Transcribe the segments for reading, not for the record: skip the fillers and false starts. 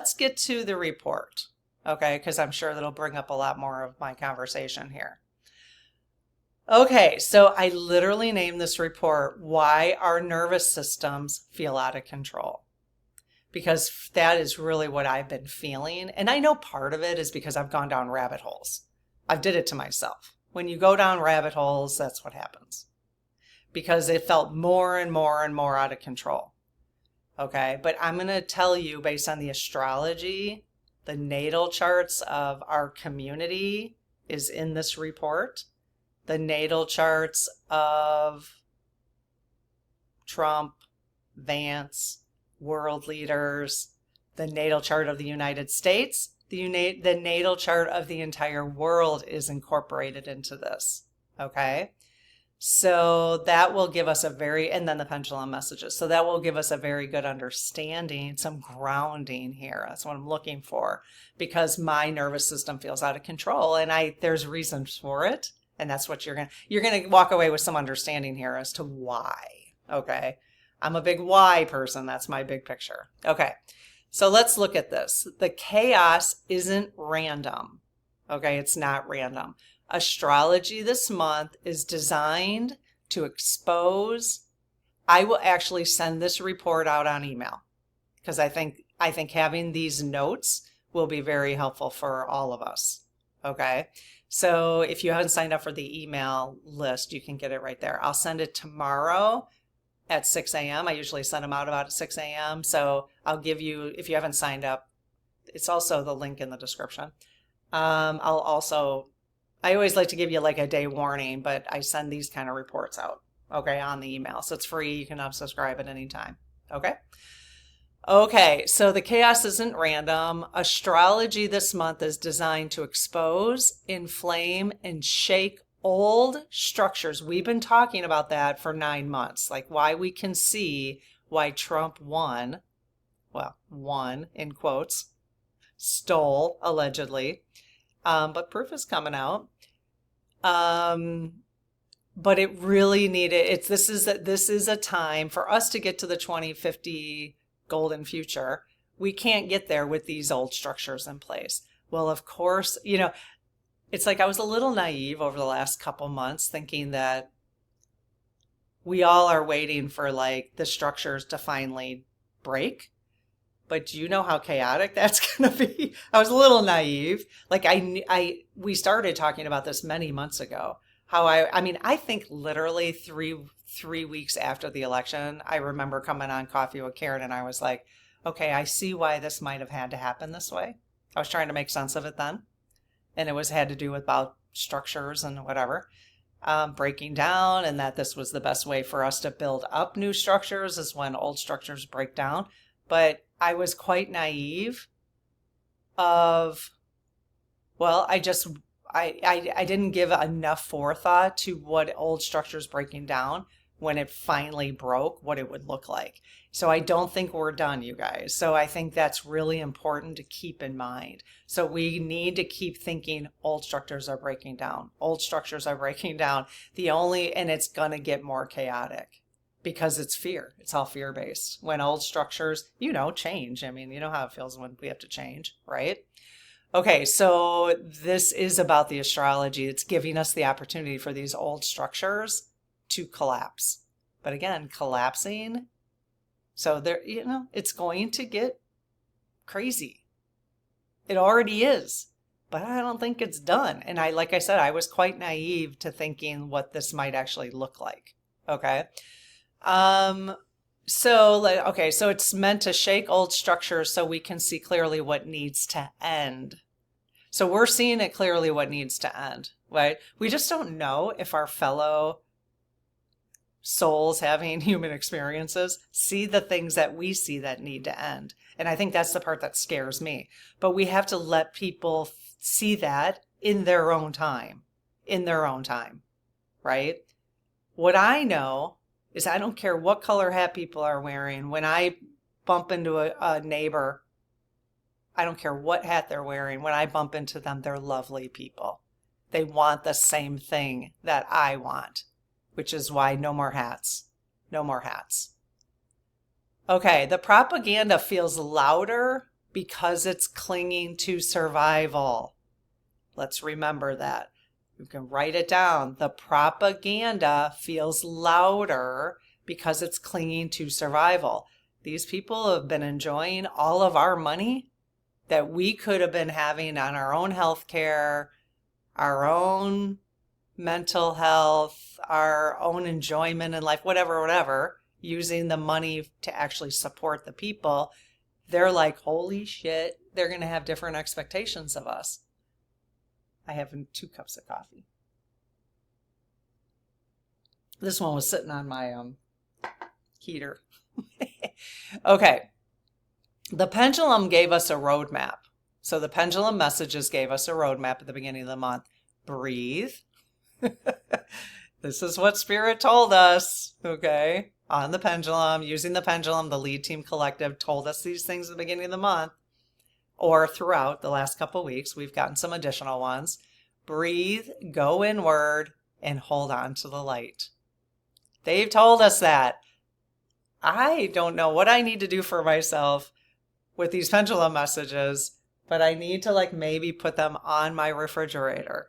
let's get to the report, okay? Because I'm sure that'll bring up a lot more of my conversation here. Okay, so I literally named this report Why Our Nervous Systems Feel Out of Control. Because that is really what I've been feeling. And I know part of it is because I've gone down rabbit holes. I've did it to myself. When you go down rabbit holes, that's what happens. Because it felt more and more and more out of control. Okay, but I'm going to tell you based on the astrology, the natal charts of our community is in this report. The natal charts of Trump, Vance, world leaders, the natal chart of the United States, the natal chart of the entire world is incorporated into this. Okay. So that will give us and then the pendulum messages. So that will give us a very good understanding, some grounding here. That's what I'm looking for, because my nervous system feels out of control and there's reasons for it. And that's what you're going to walk away with some understanding here as to why. Okay. I'm a big why person. That's my big picture. Okay. So let's look at this. The chaos isn't random. Okay. It's not random. Astrology this month is designed to expose. I will actually send this report out on email because I think having these notes will be very helpful for all of us. Okay. So if you haven't signed up for the email list, you can get it right there. I'll send it tomorrow at 6 a.m. I usually send them out about at 6 a.m. So I'll give you, if you haven't signed up, it's also the link in the description. I always like to give you like a day warning, but I send these kind of reports out, okay, on the email. So it's free. You can unsubscribe at any time. Okay. Okay, so the chaos isn't random. Astrology this month is designed to expose, inflame, and shake old structures. We've been talking about that for 9 months, like why we can see why Trump won in quotes, stole allegedly, but proof is coming out. But it really needed, this is a time for us to get to the 2050 golden future. We can't get there with these old structures in place. Well, of course, it's like I was a little naive over the last couple months thinking that we all are waiting for like the structures to finally break. But do you know how chaotic that's going to be? I was a little naive. Like we started talking about this many months ago. How I think literally three weeks after the election, I remember coming on Coffee with Karen and I was like, okay, I see why this might have had to happen this way. I was trying to make sense of it then. And it had to do with about structures and whatever, breaking down, and that this was the best way for us to build up new structures is when old structures break down. But I was quite naive of, well, I didn't give enough forethought to what old structures breaking down when it finally broke, what it would look like. So I don't think we're done, you guys. So I think that's really important to keep in mind. So we need to keep thinking old structures are breaking down. Old structures are breaking down. And it's going to get more chaotic because it's fear. It's all fear-based. When old structures, change. I mean, you know how it feels when we have to change, right? Okay, so this is about the astrology. It's giving us the opportunity for these old structures to collapse. But again, collapsing, so there, it's going to get crazy. It already is, but I don't think it's done. And like I said, I was quite naive to thinking what this might actually look like. Okay. So it's meant to shake old structures so we can see clearly what needs to end. So we're seeing it clearly what needs to end, right? We just don't know if our fellow souls having human experiences see the things that we see that need to end. And I think that's the part that scares me. But we have to let people see that in their own time, right? What I know is I don't care what color hat people are wearing. When I bump into a neighbor, I don't care what hat they're wearing. When I bump into them, they're lovely people. They want the same thing that I want, which is why no more hats. No more hats. Okay, the propaganda feels louder because it's clinging to survival. Let's remember that. You can write it down. The propaganda feels louder because it's clinging to survival. These people have been enjoying all of our money that we could have been having on our own health care, our own mental health, our own enjoyment in life, whatever, using the money to actually support the people. They're like, holy shit, they're going to have different expectations of us. I have 2 cups of coffee. This one was sitting on my heater. Okay. The pendulum gave us a roadmap. So the pendulum messages gave us a roadmap at the beginning of the month. Breathe. This is what Spirit told us, okay? On the pendulum, using the pendulum, the lead team collective told us these things at the beginning of the month, or throughout the last couple of weeks. We've gotten some additional ones. Breathe, go inward, and hold on to the light. They've told us that. I don't know what I need to do for myself with these pendulum messages, but I need to maybe put them on my refrigerator.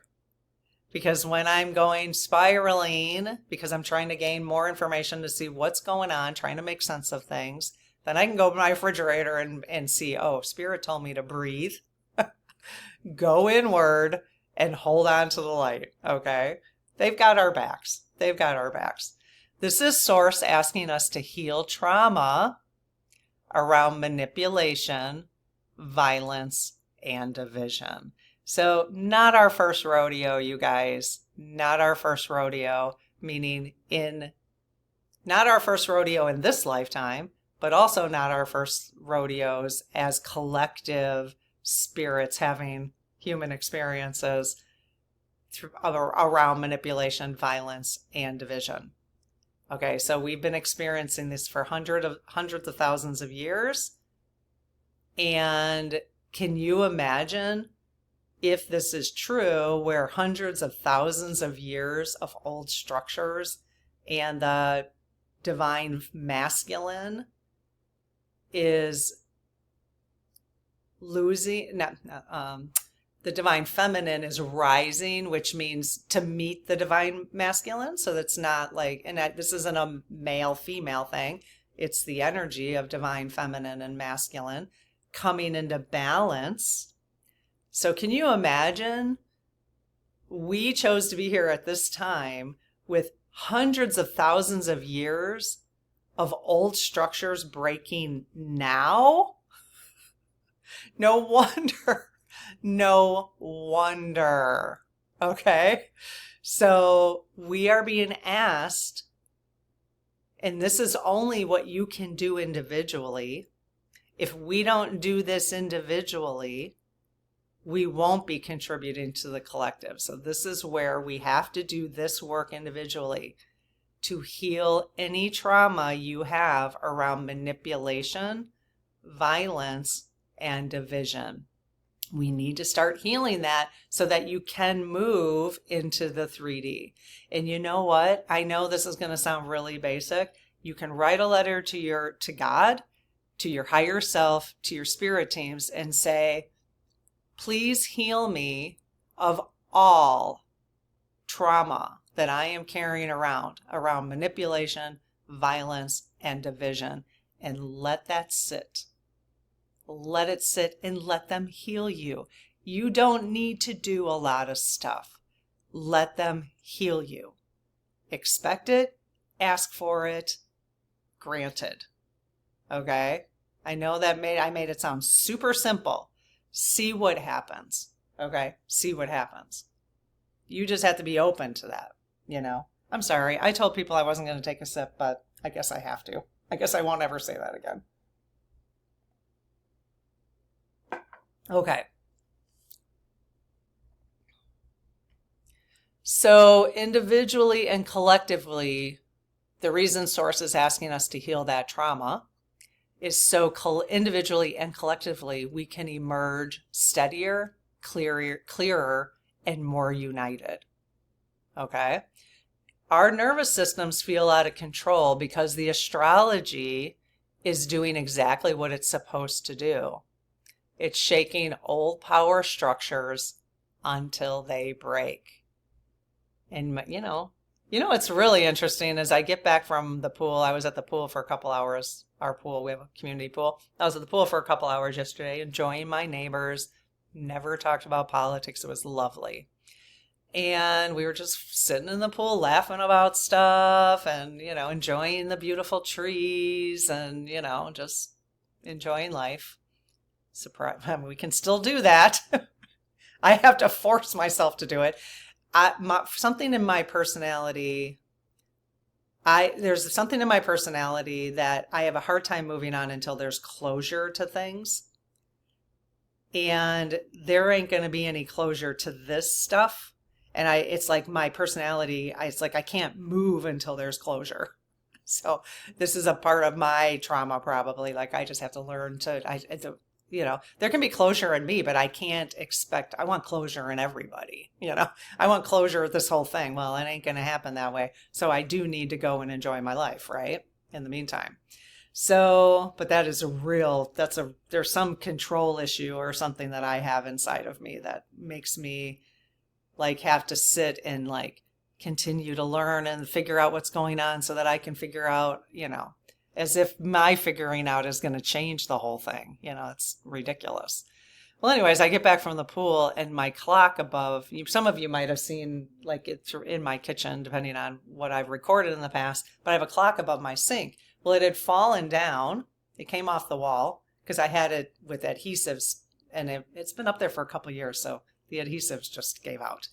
Because when I'm going spiraling, because I'm trying to gain more information to see what's going on, trying to make sense of things, then I can go to my refrigerator and see, oh, Spirit told me to breathe, go inward, and hold on to the light, okay? They've got our backs. They've got our backs. This is Source asking us to heal trauma around manipulation, violence, and division. So not our first rodeo, you guys. Not our first rodeo, meaning not our first rodeo in this lifetime, but also not our first rodeos as collective spirits having human experiences around manipulation, violence, and division. Okay, so we've been experiencing this for hundreds of thousands of years. And can you imagine if this is true, where hundreds of thousands of years of old structures and the divine masculine is losing, the divine feminine is rising, which means to meet the divine masculine. So that's not this isn't a male-female thing. It's the energy of divine feminine and masculine coming into balance. So can you imagine? We chose to be here at this time with hundreds of thousands of years of old structures breaking now? No wonder. No wonder. Okay? So we are being asked, and this is only what you can do individually. If we don't do this individually, we won't be contributing to the collective. So this is where we have to do this work individually to heal any trauma you have around manipulation, violence, and division. We need to start healing that so that you can move into the 3D. And you know what? I know this is going to sound really basic. You can write a letter to God, to your higher self, to your spirit teams, and say, please heal me of all trauma that I am carrying around manipulation, violence, and division, and let that sit. Let it sit and let them heal you. You don't need to do a lot of stuff. Let them heal you. Expect it, ask for it, granted. Okay? I know that I made it sound super simple. See what happens. Okay? See what happens. You just have to be open to that, I'm sorry. I told people I wasn't going to take a sip, but I guess I have to. I guess I won't ever say that again. Okay. So individually and collectively, the reason Source is asking us to heal that trauma is so individually and collectively we can emerge steadier, clearer, and more united. Okay? Our nervous systems feel out of control because the astrology is doing exactly what it's supposed to do. It's shaking old power structures until they break. And what's really interesting is I get back from the pool. I was at the pool for a couple hours. Our pool, we have a community pool. I was at the pool for a couple hours yesterday, enjoying my neighbors. Never talked about politics. It was lovely. And we were just sitting in the pool laughing about stuff and, enjoying the beautiful trees and, just enjoying life. Surprise. I mean, we can still do that. I have to force myself to do it. Something in my personality, there's something in my personality that I have a hard time moving on until there's closure to things. And there ain't going to be any closure to this stuff. And it's like my personality, it's like I can't move until there's closure. So this is a part of my trauma probably. Like I just have to learn there can be closure in me, but I want closure in everybody. I want closure with this whole thing. Well, it ain't going to happen that way. So I do need to go and enjoy my life, right? In the meantime. So, but that is there's some control issue or something that I have inside of me that makes me like have to sit and like continue to learn and figure out what's going on so that I can figure out, as if my figuring out is going to change the whole thing. It's ridiculous. Well, anyways, I get back from the pool and my clock above, some of you might have seen like it in my kitchen, depending on what I've recorded in the past, but I have a clock above my sink. Well, it had fallen down. It came off the wall because I had it with adhesives and it's been up there for a couple of years. So the adhesives just gave out.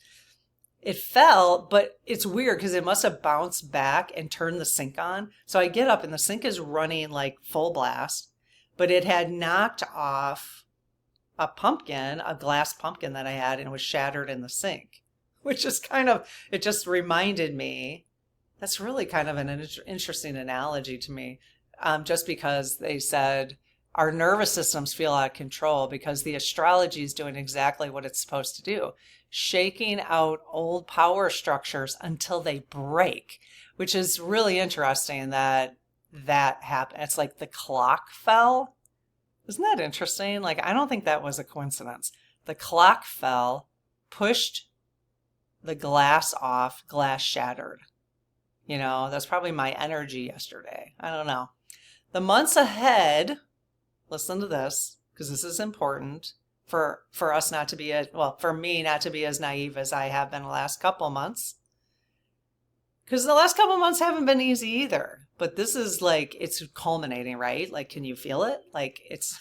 It fell, but it's weird because it must have bounced back and turned the sink on. So I get up and the sink is running like full blast, but it had knocked off a glass pumpkin that I had, and it was shattered in the sink, which is it just reminded me, that's really kind of an interesting analogy to me, just because they said our nervous systems feel out of control because the astrology is doing exactly what it's supposed to do, shaking out old power structures until they break, which is really interesting that happened. It's like the clock fell. Isn't that interesting? Like, I don't think that was a coincidence. The clock fell, pushed the glass off, glass shattered. That's probably my energy yesterday. I don't know. The months ahead, listen to this, because this is important for us not to be, for me not to be as naive as I have been the last couple months. Because the last couple months haven't been easy either. But this is like, it's culminating, right? Like, can you feel it? Like, it's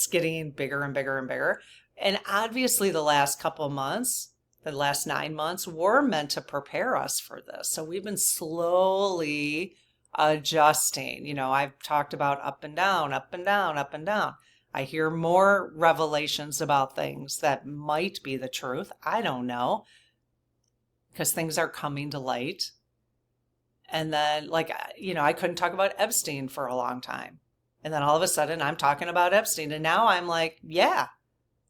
getting bigger and bigger and bigger. And obviously the last couple months, the last 9 months were meant to prepare us for this. So we've been slowly adjusting. I've talked about up and down, up and down, up and down. I hear more revelations about things that might be the truth. I don't know, because things are coming to light. And then, I couldn't talk about Epstein for a long time. And then all of a sudden I'm talking about Epstein. And now I'm like, yeah,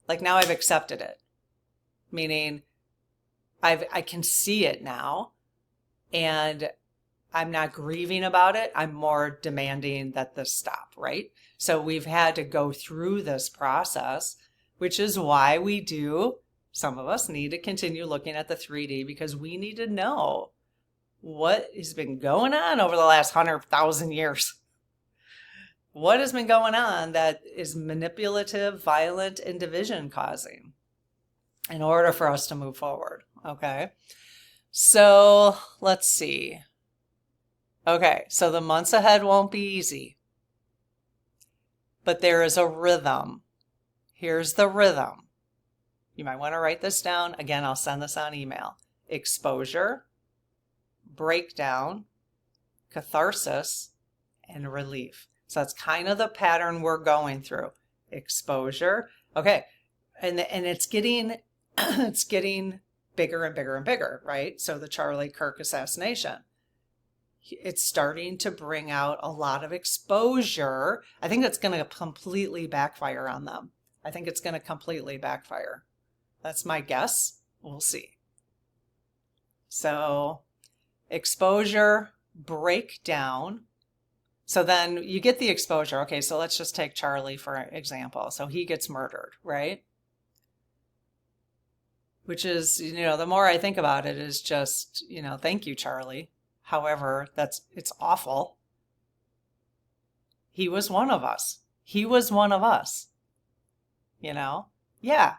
like now I've accepted it. Meaning I can see it now and I'm not grieving about it. I'm more demanding that this stop, right? So we've had to go through this process, which is why some of us need to continue looking at the 3D, because we need to know what has been going on over the last 100,000 years. What has been going on that is manipulative, violent, and division causing in order for us to move forward. Okay. So let's see. Okay. So the months ahead won't be easy, but there is a rhythm. Here's the rhythm. You might want to write this down. Again, I'll send this on email. Exposure, breakdown, catharsis, and relief. So that's kind of the pattern we're going through. Exposure. Okay. And it's getting bigger and bigger and bigger, right? So the Charlie Kirk assassination, it's starting to bring out a lot of exposure. I think that's going to completely backfire on them. I think it's going to completely backfire. That's my guess. We'll see. So exposure, breakdown. So then you get the exposure. Okay, so let's just take Charlie for example. So he gets murdered, right? Which is, the more I think about it is just, thank you, Charlie. However, it's awful. He was one of us. He was one of us, Yeah.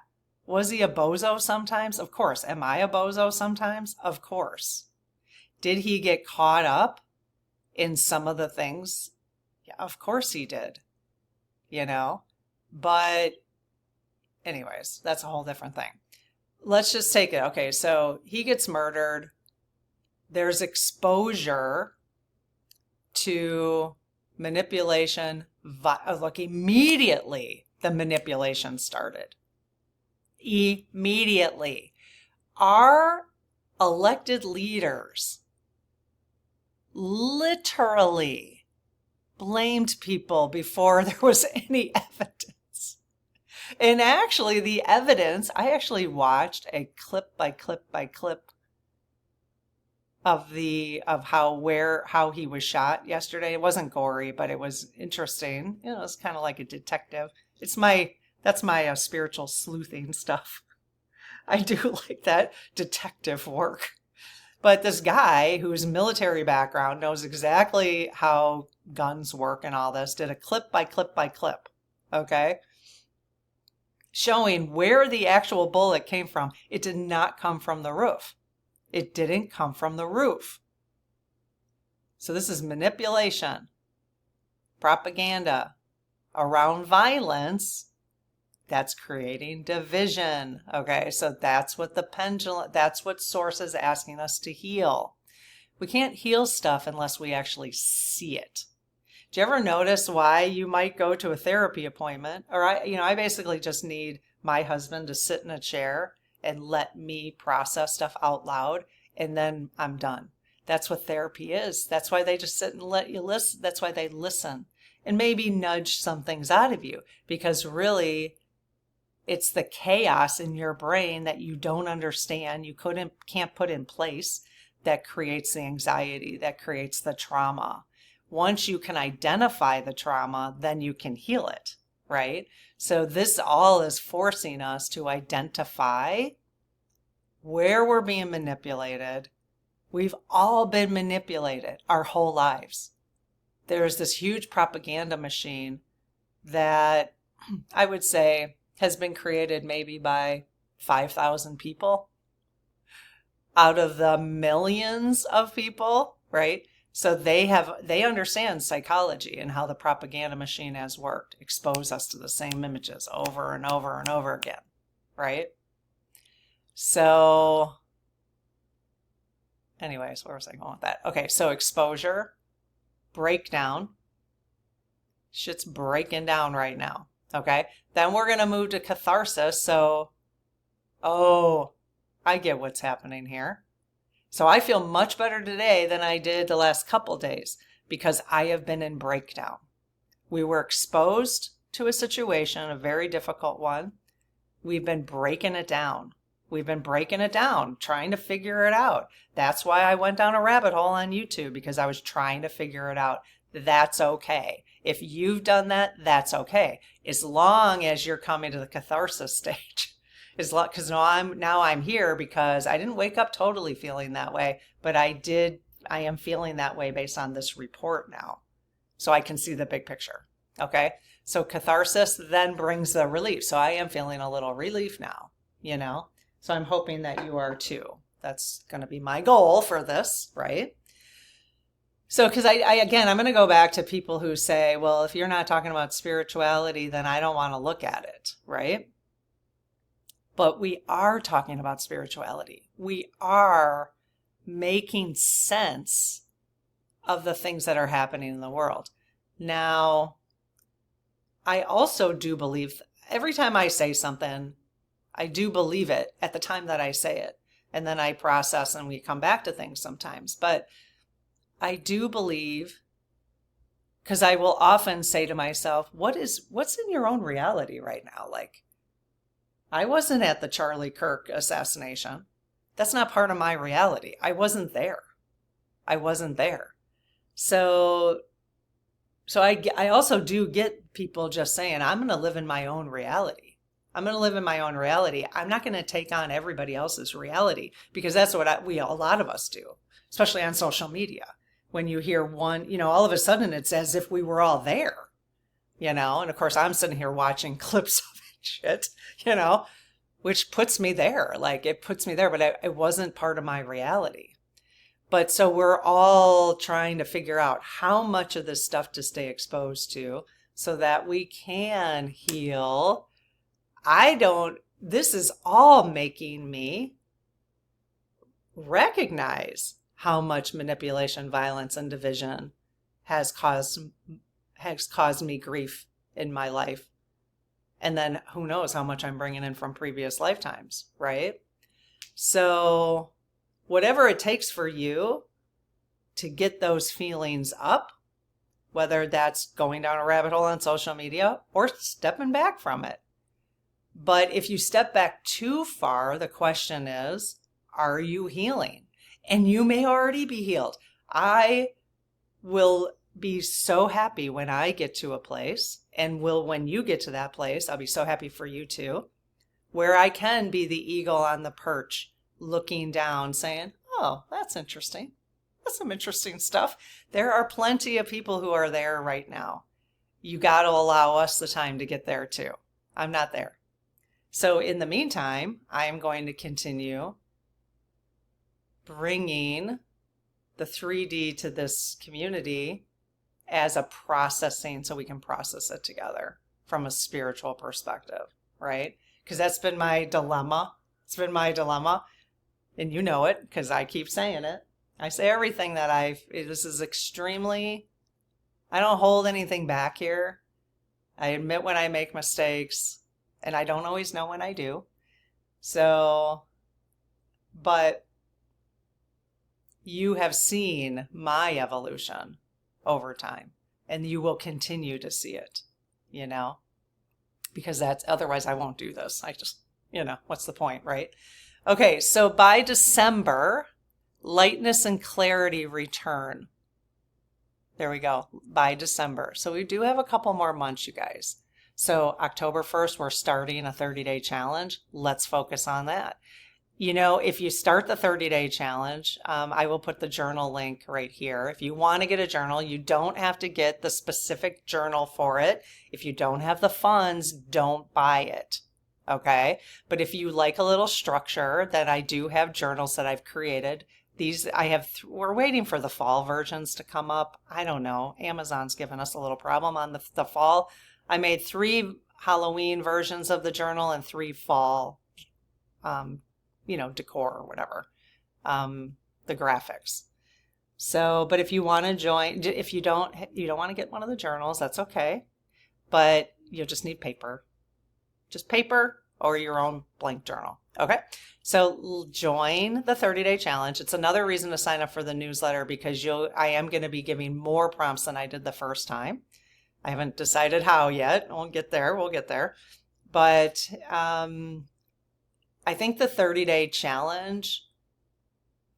Was he a bozo sometimes? Of course. Am I a bozo sometimes? Of course. Did he get caught up in some of the things? Yeah, of course he did, But anyways, that's a whole different thing. Let's just take it. Okay, so he gets murdered. There's exposure to manipulation. Look, immediately the manipulation started. Immediately. Our elected leaders literally blamed people before there was any evidence. And actually, the evidence, I actually watched a clip by clip by clip of how he was shot yesterday. It wasn't gory, but it was interesting. It was kind of like a detective. That's my spiritual sleuthing stuff. I do like that detective work. But this guy whose military background knows exactly how guns work and all this did a clip by clip by clip, okay? Showing where the actual bullet came from. It did not come from the roof. It didn't come from the roof. So this is manipulation, propaganda around violence. That's creating division. Okay, so that's what the pendulum, that's what Source is asking us to heal. We can't heal stuff unless we actually see it. Do you ever notice why you might go to a therapy appointment? Or I basically just need my husband to sit in a chair and let me process stuff out loud, and then I'm done. That's what therapy is. That's why they just sit and let you listen. That's why they listen and maybe nudge some things out of you, because really it's the chaos in your brain that you don't understand, you can't put in place, that creates the anxiety, that creates the trauma. Once you can identify the trauma, then you can heal it, right? So this all is forcing us to identify where we're being manipulated. We've all been manipulated our whole lives. There's this huge propaganda machine that I would say has been created maybe by 5,000 people out of the millions of people, right? So they understand psychology and how the propaganda machine has worked, expose us to the same images over and over and over again, right? So anyways, where was I going with that? Okay, so exposure, breakdown. Shit's breaking down right now. Okay, then we're going to move to catharsis. So, I get what's happening here. So I feel much better today than I did the last couple days because I have been in breakdown. We were exposed to a situation, a very difficult one. We've been breaking it down. We've been breaking it down, trying to figure it out. That's why I went down a rabbit hole on YouTube, because I was trying to figure it out. That's okay. If you've done that, that's okay. As long as you're coming to the catharsis stage. Because now I'm here because I didn't wake up totally feeling that way, but I am feeling that way based on this report now. So I can see the big picture. Okay. So catharsis then brings the relief. So I am feeling a little relief now, So I'm hoping that you are too. That's going to be my goal for this, right? So, because I'm going to go back to people who say, well, if you're not talking about spirituality, then I don't want to look at it, right? But we are talking about spirituality. We are making sense of the things that are happening in the world. Now, I also do believe every time I say something, I do believe it at the time that I say it. And then I process and we come back to things sometimes. But I do believe, because I will often say to myself, what's in your own reality right now? Like, I wasn't at the Charlie Kirk assassination. That's not part of my reality. I wasn't there. So So I also do get people just saying, I'm going to live in my own reality. I'm going to live in my own reality. I'm not going to take on everybody else's reality, because that's what a lot of us do, especially on social media. When you hear one, all of a sudden it's as if we were all there, and of course I'm sitting here watching clips of it shit, which puts me there. Like, it puts me there, but it wasn't part of my reality. But so we're all trying to figure out how much of this stuff to stay exposed to so that we can heal. This is all making me recognize how much manipulation, violence, and division has caused me grief in my life. And then who knows how much I'm bringing in from previous lifetimes, right? So whatever it takes for you to get those feelings up, whether that's going down a rabbit hole on social media or stepping back from it. But if you step back too far, the question is, are you healing? And you may already be healed. I will be so happy when I get to a place, and when you get to that place, I'll be so happy for you too, where I can be the eagle on the perch, looking down, saying, oh, that's interesting. That's some interesting stuff. There are plenty of people who are there right now. You got to allow us the time to get there too. I'm not there. So in the meantime, I am going to continue bringing the 3D to this community as a processing, so we can process it together from a spiritual perspective, right? Because that's been my dilemma. It's been my dilemma. And you know it, because I keep saying it. I say everything this is extremely, I don't hold anything back here. I admit when I make mistakes, and I don't always know when I do. So, but you have seen my evolution over time, and you will continue to see it, because otherwise I won't do this. I just, what's the point, right? Okay, so by December, lightness and clarity return. There we go, by December. So we do have a couple more months, you guys. So October 1st, we're starting a 30-day challenge. Let's focus on that. If you start the 30-day challenge, I will put the journal link right here. If you want to get a journal, you don't have to get the specific journal for it. If you don't have the funds, don't buy it. Okay? But if you like a little structure, then I do have journals that I've created. We're waiting for the fall versions to come up. I don't know. Amazon's given us a little problem on the fall. I made 3 Halloween versions of the journal and 3 fall, decor or whatever, the graphics. So, but if you want to join, if you don't want to get one of the journals, that's okay. But you'll just need paper. Just paper or your own blank journal. Okay. So join the 30-day challenge. It's another reason to sign up for the newsletter, because I am going to be giving more prompts than I did the first time. I haven't decided how yet. We'll get there. But I think the 30-day challenge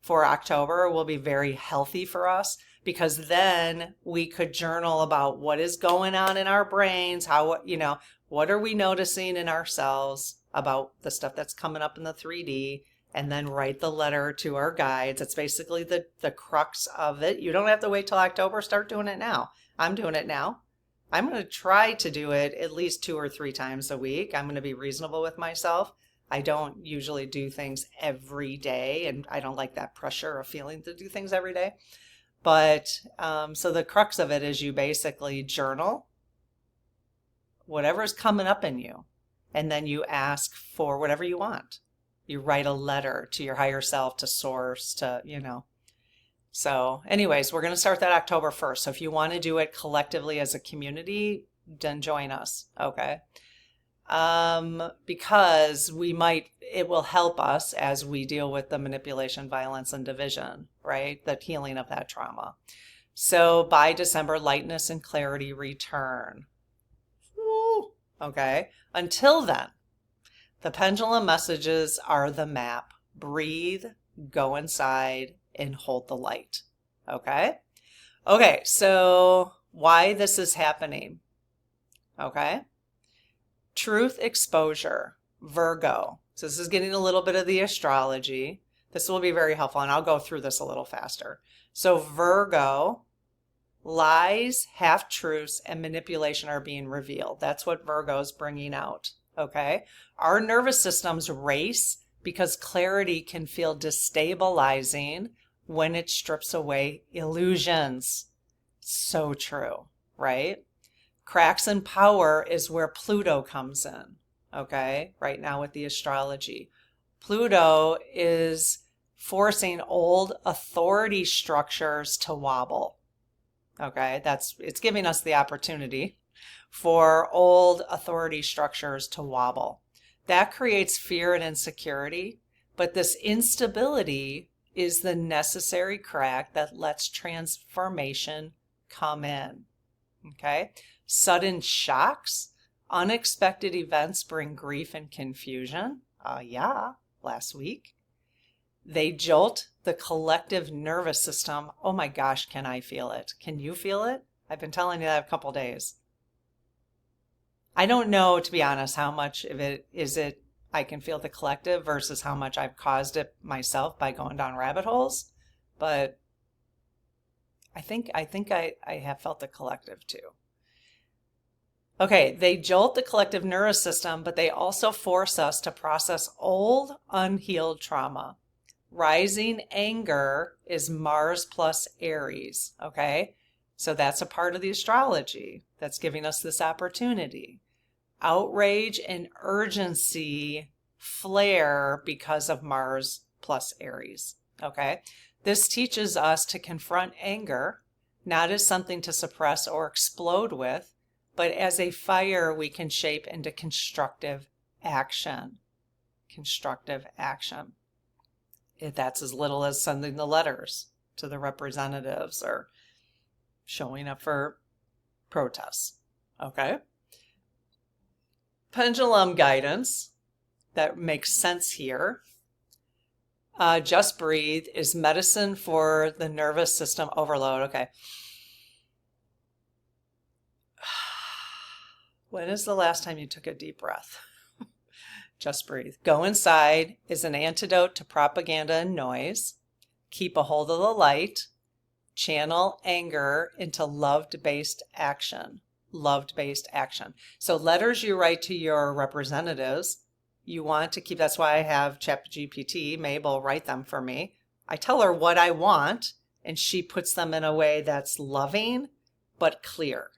for October will be very healthy for us, because then we could journal about what is going on in our brains, what are we noticing in ourselves about the stuff that's coming up in the 3D, and then write the letter to our guides. It's basically the crux of it. You don't have to wait till October. Start doing it now. I'm doing it now. I'm going to try to do it at least 2 or 3 times a week. I'm going to be reasonable with myself. I don't usually do things every day, and I don't like that pressure of feeling to do things every day. But so the crux of it is you basically journal whatever's coming up in you, and then you ask for whatever you want. You write a letter to your higher self, to source, So anyways, we're going to start that October 1st. So if you want to do it collectively as a community, then join us. Okay. Because it will help us as we deal with the manipulation, violence, and division, right? The healing of that trauma. So by December, lightness and clarity return. Woo. Okay. Until then, the pendulum messages are the map. Breathe, go inside, and hold the light. Okay. Okay. So why this is happening. Okay? Truth exposure, Virgo. So this is getting a little bit of the astrology. This will be very helpful, and I'll go through this a little faster. So Virgo, lies, half-truths, and manipulation are being revealed. That's what Virgo's bringing out, okay? Our nervous systems race because clarity can feel destabilizing when it strips away illusions. So true, right? Cracks in power is where Pluto comes in, okay? Right now with the astrology. Pluto is forcing old authority structures to wobble, okay? It's giving us the opportunity for old authority structures to wobble. That creates fear and insecurity, but this instability is the necessary crack that lets transformation come in, okay? Sudden shocks, unexpected events bring grief and confusion. Yeah, last week. They jolt the collective nervous system. Oh my gosh, can I feel it? Can you feel it? I've been telling you that a couple days. I don't know, to be honest, how much of it is it I can feel the collective versus how much I've caused it myself by going down rabbit holes, but I think I have felt the collective too. Okay, they jolt the collective nervous system, but they also force us to process old, unhealed trauma. Rising anger is Mars plus Aries, okay? So that's a part of the astrology that's giving us this opportunity. Outrage and urgency flare because of Mars plus Aries, okay? This teaches us to confront anger, not as something to suppress or explode with, but as a fire we can shape into constructive action. Constructive action. If that's as little as sending the letters to the representatives or showing up for protests. Okay? Pendulum guidance that makes sense here. Just breathe is medicine for the nervous system overload. Okay. When is the last time you took a deep breath? Just breathe. Go inside is an antidote to propaganda and noise. Keep a hold of the light. Channel anger into love-based action. Love-based action. So letters you write to your representatives, you want to keep, that's why I have ChatGPT, Mabel, write them for me. I tell her what I want, and she puts them in a way that's loving but clear.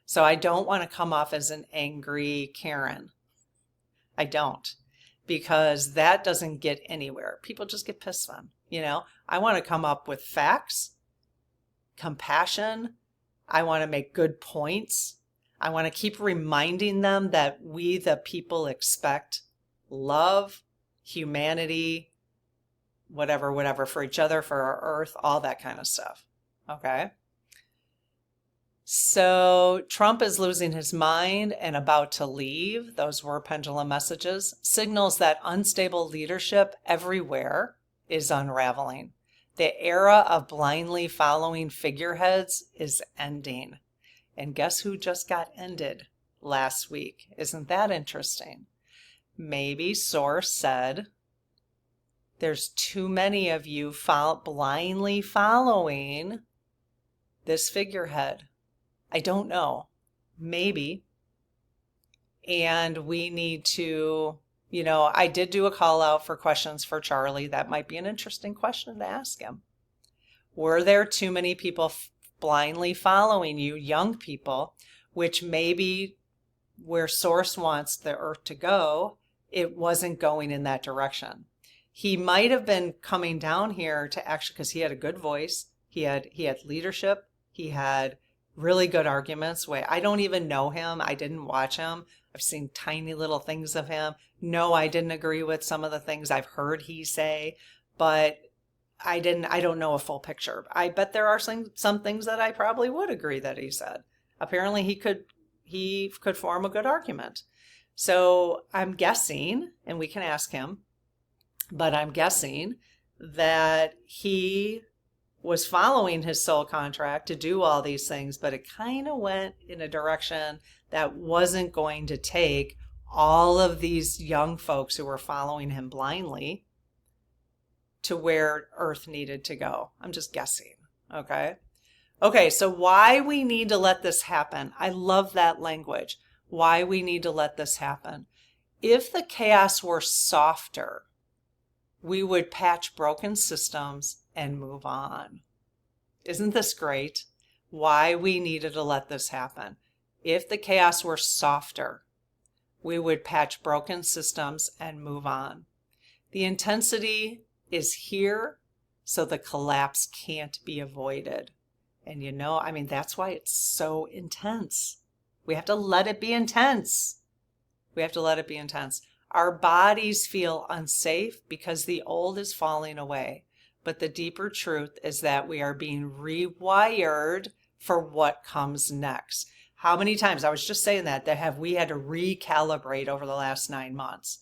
So I don't want to come off as an angry Karen. I don't, because that doesn't get anywhere. People just get pissed then, you know? I want to come up with facts, compassion. I want to make good points. I want to keep reminding them that we, the people, expect love, humanity, whatever, for each other, for our earth, all that kind of stuff. Okay? So Trump is losing his mind and about to leave. Those were pendulum messages. Signals that unstable leadership everywhere is unraveling. The era of blindly following figureheads is ending. And guess who just got ended last week? Isn't that interesting? Maybe source said, there's too many of you blindly following this figurehead. I don't know. Maybe. And we need to, I did do a call out for questions for Charlie. That might be an interesting question to ask him. Were there too many people blindly following you, young people, which maybe where source wants the earth to go, it wasn't going in that direction. He might have been coming down here to actually, because he had a good voice. He had leadership. He had really good arguments. I don't even know him. I didn't watch him. I've seen tiny little things of him. No, I didn't agree with some of the things I've heard he say, but I don't know a full picture. I bet there are some things that I probably would agree that he said. Apparently he could form a good argument. So I'm guessing, and we can ask him, but I'm guessing that he was following his soul contract to do all these things, but it kind of went in a direction that wasn't going to take all of these young folks who were following him blindly to where Earth needed to go. I'm just guessing, okay? Okay, so why we need to let this happen. I love that language. Why we need to let this happen. If the chaos were softer, we would patch broken systems and move on. Isn't this great? Why we needed to let this happen. If the chaos were softer, we would patch broken systems and move on. The intensity is here, so the collapse can't be avoided. And that's why it's so intense. We have to let it be intense. We have to let it be intense. Our bodies feel unsafe because the old is falling away. But the deeper truth is that we are being rewired for what comes next. How many times, I was just saying that have we had to recalibrate over the last 9 months?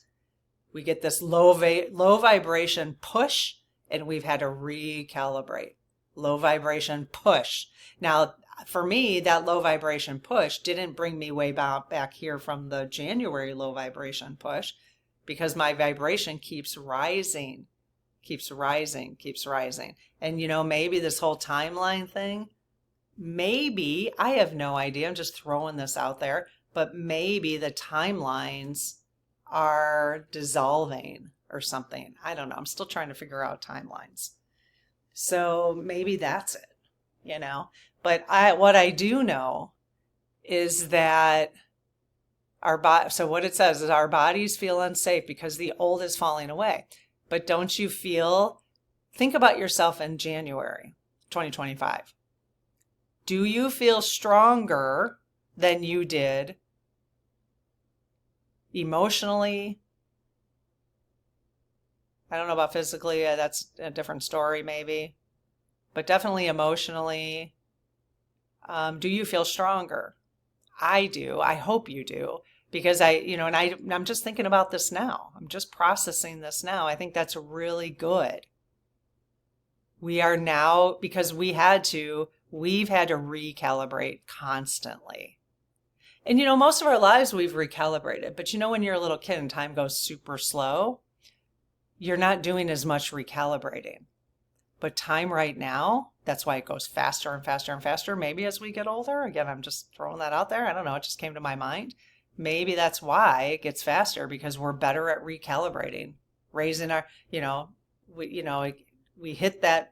We get this low vibration push, and we've had to recalibrate. Low vibration push. Now, for me, that low vibration push didn't bring me way back here from the January low vibration push, because my vibration keeps rising, keeps rising, keeps rising. And maybe this whole timeline thing, maybe, I have no idea, I'm just throwing this out there, but maybe the timelines are dissolving or something. I don't know. I'm still trying to figure out timelines. So maybe that's it, But what I do know is that so what it says is our bodies feel unsafe because the old is falling away. But don't you think about yourself in January 2025. Do you feel stronger than you did emotionally? I don't know about physically, that's a different story maybe, but definitely emotionally. Do you feel stronger? I do. I hope you do, because I'm just thinking about this now. I'm just processing this now. I think that's really good. We are now, because we've had to recalibrate constantly. And most of our lives we've recalibrated, but when you're a little kid and time goes super slow, you're not doing as much recalibrating. But time right now, that's why it goes faster and faster and faster. Maybe as we get older, again, I'm just throwing that out there. I don't know. It just came to my mind. Maybe that's why it gets faster, because we're better at recalibrating, raising our, we hit that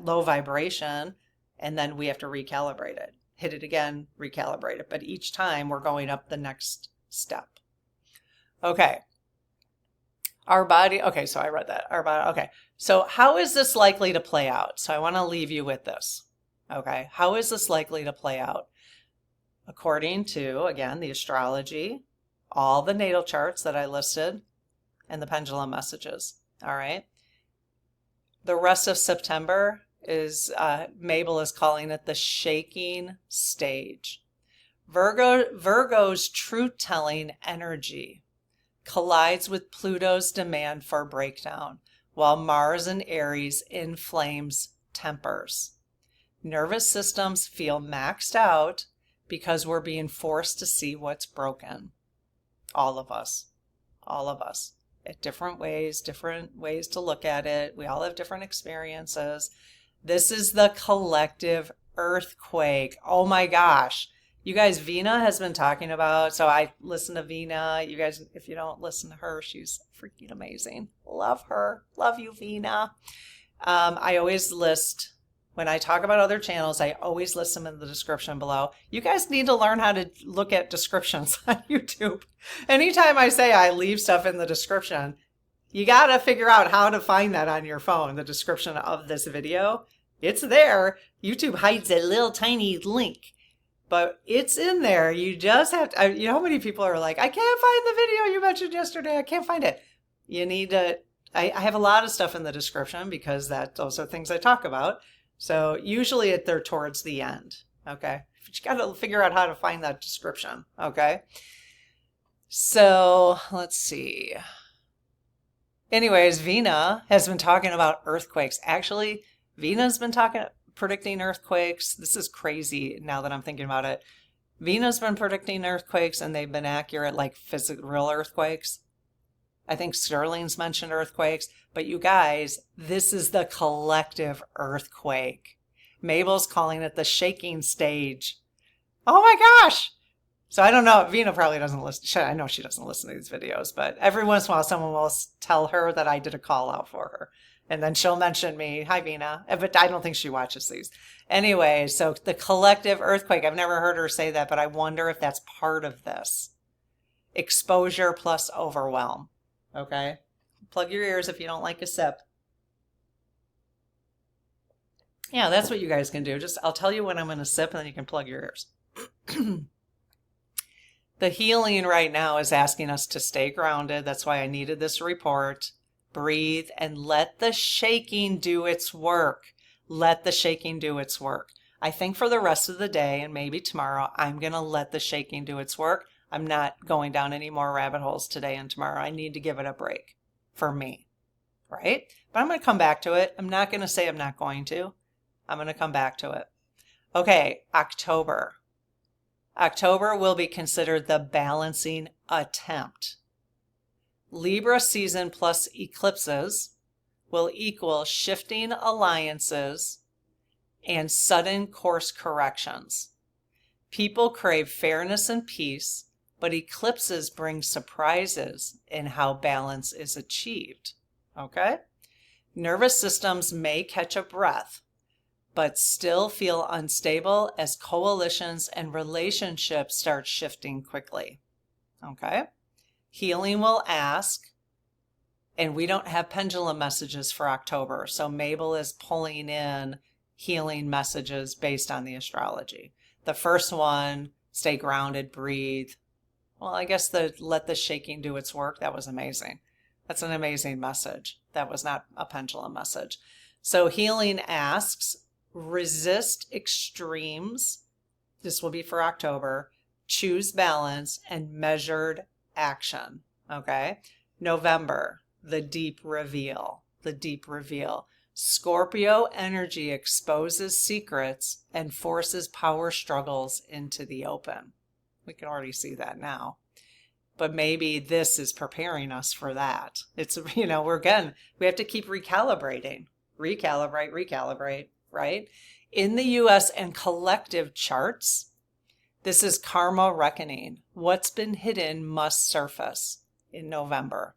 low vibration, and then we have to recalibrate it, hit it again, recalibrate it. But each time we're going up the next step. Okay. Our body, okay, so I read that. Our body, okay. So how is this likely to play out? So I want to leave you with this. Okay, how is this likely to play out? According to, again, the astrology, all the natal charts that I listed, and the pendulum messages. All right. The rest of September is, Mabel is calling it the shaking stage. Virgo's truth-telling energy collides with Pluto's demand for breakdown, while Mars in Aries inflames tempers. Nervous systems feel maxed out because we're being forced to see what's broken. All of us, at different ways to look at it. We all have different experiences. This is the collective earthquake. Oh my gosh. You guys, Vina has been talking about, so I listen to Vina. You guys, if you don't listen to her, she's freaking amazing. Love her. Love you, Vina. I always list, when I talk about other channels, I always list them in the description below. You guys need to learn how to look at descriptions on YouTube. Anytime I say I leave stuff in the description, you got to figure out how to find that on your phone, the description of this video. It's there. YouTube hides a little tiny link. But it's in there. You just have to, how many people are like, I can't find the video you mentioned yesterday. I can't find it. You need to, I have a lot of stuff in the description because those are things I talk about. So usually they're towards the end. Okay. But you got to figure out how to find that description. Okay. So let's see. Anyways, Vina has been talking about earthquakes. Actually, Vena's been predicting earthquakes. This is crazy now that I'm thinking about it. Vena's been predicting earthquakes and they've been accurate, like physical, real earthquakes. I think Sterling's mentioned earthquakes, but you guys, this is the collective earthquake. Mabel's calling it the shaking stage. Oh my gosh. So I don't know. Vina probably doesn't listen. I know she doesn't listen to these videos, but every once in a while someone will tell her that I did a call out for her. And then she'll mention me. Hi, Vina. But I don't think she watches these. Anyway, so the collective earthquake. I've never heard her say that, but I wonder if that's part of this. Exposure plus overwhelm. Okay? Plug your ears if you don't like a sip. Yeah, that's what you guys can do. I'll tell you when I'm going to sip and then you can plug your ears. The healing right now is asking us to stay grounded. That's why I needed this report. Breathe and let the shaking do its work. Let the shaking do its work. I think for the rest of the day and maybe tomorrow, I'm going to let the shaking do its work. I'm not going down any more rabbit holes today and tomorrow. I need to give it a break for me, right? But I'm going to come back to it. I'm not going to say I'm not going to. I'm going to come back to it. Okay, October. October will be considered the balancing attempt. Libra season plus eclipses will equal shifting alliances and sudden course corrections. People crave fairness and peace, but eclipses bring surprises in how balance is achieved. Okay? Nervous systems may catch a breath, but still feel unstable as coalitions and relationships start shifting quickly. Okay? Healing will ask, and we don't have pendulum messages for October, so Mabel is pulling in healing messages based on the astrology. The first one, stay grounded, breathe. Well, I guess let the shaking do its work. That was amazing. That's an amazing message. That was not a pendulum message. So healing asks, resist extremes. This will be for October. Choose balance and measured action. Okay. November, the deep reveal. The deep reveal. Scorpio energy exposes secrets and forces power struggles into the open. We can already see that now. But maybe this is preparing us for that. It's, we have to keep recalibrating. Recalibrate, right? In the US and collective charts, this is karma reckoning. What's been hidden must surface in November.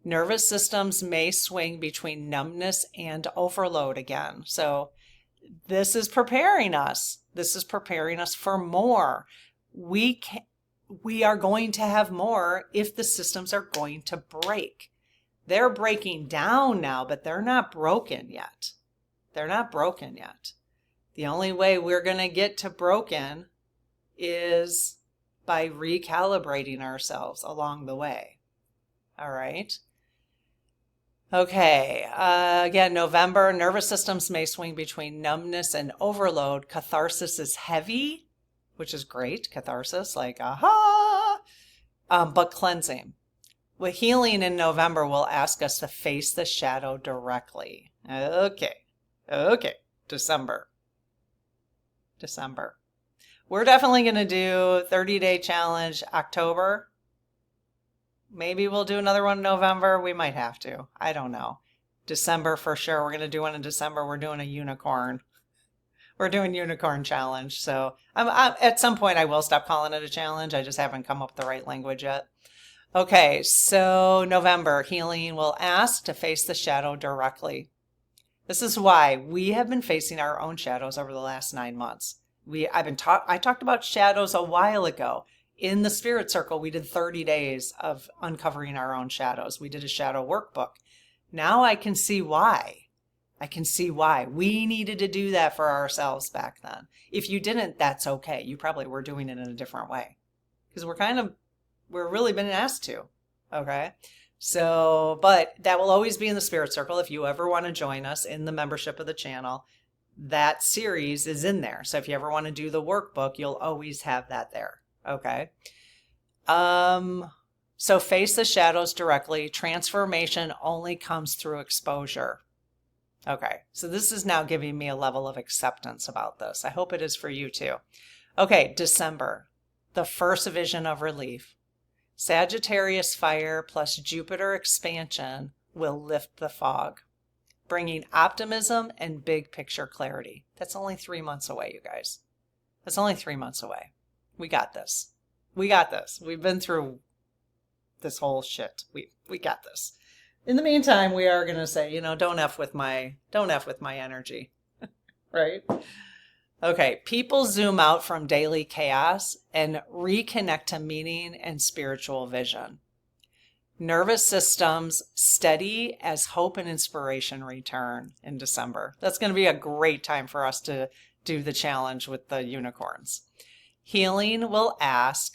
Nervous systems may swing between numbness and overload again. So this is preparing us. This is preparing us for more. We are going to have more if the systems are going to break. They're breaking down now, but they're not broken yet. They're not broken yet. The only way we're going to get to broken is by recalibrating ourselves along the way. All right. Okay. Again, November, nervous systems may swing between numbness and overload. Catharsis is heavy, which is great. Catharsis, like, aha. But cleansing. With healing in November will ask us to face the shadow directly. Okay. December. We're definitely going to do 30-day challenge October. Maybe we'll do another one in November. We might have to. I don't know. December for sure. We're going to do one in December. We're doing a unicorn. We're doing unicorn challenge. So at some point I will stop calling it a challenge. I just haven't come up with the right language yet. Okay, so November, healing will ask to face the shadow directly. This is why we have been facing our own shadows over the last 9 months. I talked about shadows a while ago. In the Spirit Circle, we did 30 days of uncovering our own shadows. We did a shadow workbook. Now I can see why. We needed to do that for ourselves back then. If you didn't, that's okay. You probably were doing it in a different way. Because we're really been asked to. Okay? So, but that will always be in the Spirit Circle. If you ever want to join us in the membership of the channel, that series is in there. So if you ever want to do the workbook, you'll always have that there. Okay. So face the shadows directly. Transformation only comes through exposure. Okay, so this is now giving me a level of acceptance about this. I hope it is for you too. Okay, December, the first vision of relief. Sagittarius fire plus Jupiter expansion will lift the fog, bringing optimism and big picture clarity. That's only 3 months away, you guys. That's only 3 months away. We got this. We got this. We've been through this whole shit. We got this. In the meantime, we are going to say, don't F with my energy, right? Okay, people zoom out from daily chaos and reconnect to meaning and spiritual vision. Nervous systems steady as hope and inspiration return in December. That's going to be a great time for us to do the challenge with the unicorns. Healing will ask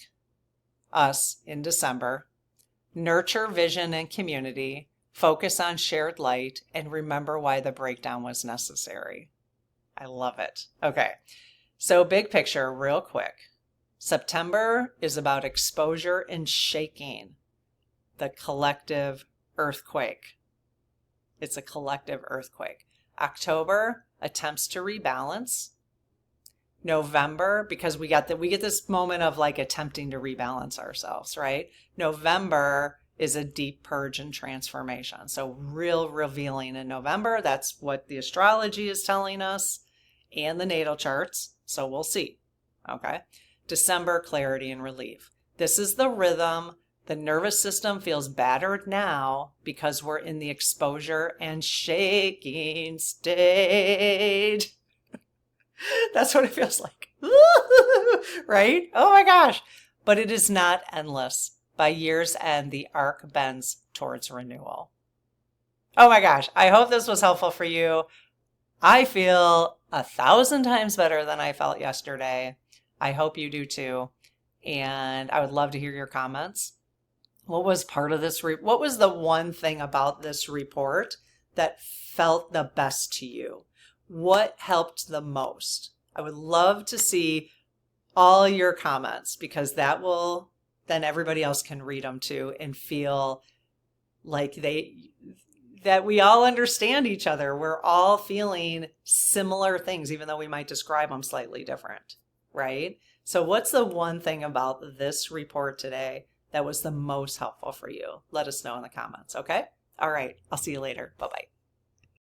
us in December, nurture vision and community, focus on shared light, and remember why the breakdown was necessary. I love it. Okay, so big picture real quick. September is about exposure and shaking, the collective earthquake. It's a collective earthquake. October attempts to rebalance. November, because we get this moment of like attempting to rebalance ourselves, right? November is a deep purge and transformation. So real revealing in November. That's what the astrology is telling us and the natal charts. So we'll see. Okay. December, clarity and relief. This is the rhythm. The nervous system feels battered now because we're in the exposure and shaking stage. That's what it feels like. Right? Oh my gosh. But it is not endless. By year's end, the arc bends towards renewal. Oh my gosh. I hope this was helpful for you. I feel 1,000 times better than I felt yesterday. I hope you do too. And I would love to hear your comments. What was part of this? What was the one thing about this report that felt the best to you? What helped the most? I would love to see all your comments because that will, then everybody else can read them too and feel like that we all understand each other. We're all feeling similar things, even though we might describe them slightly different, right? So what's the one thing about this report today that was the most helpful for you? Let us know in the comments, okay? All right, I'll see you later. Bye-bye.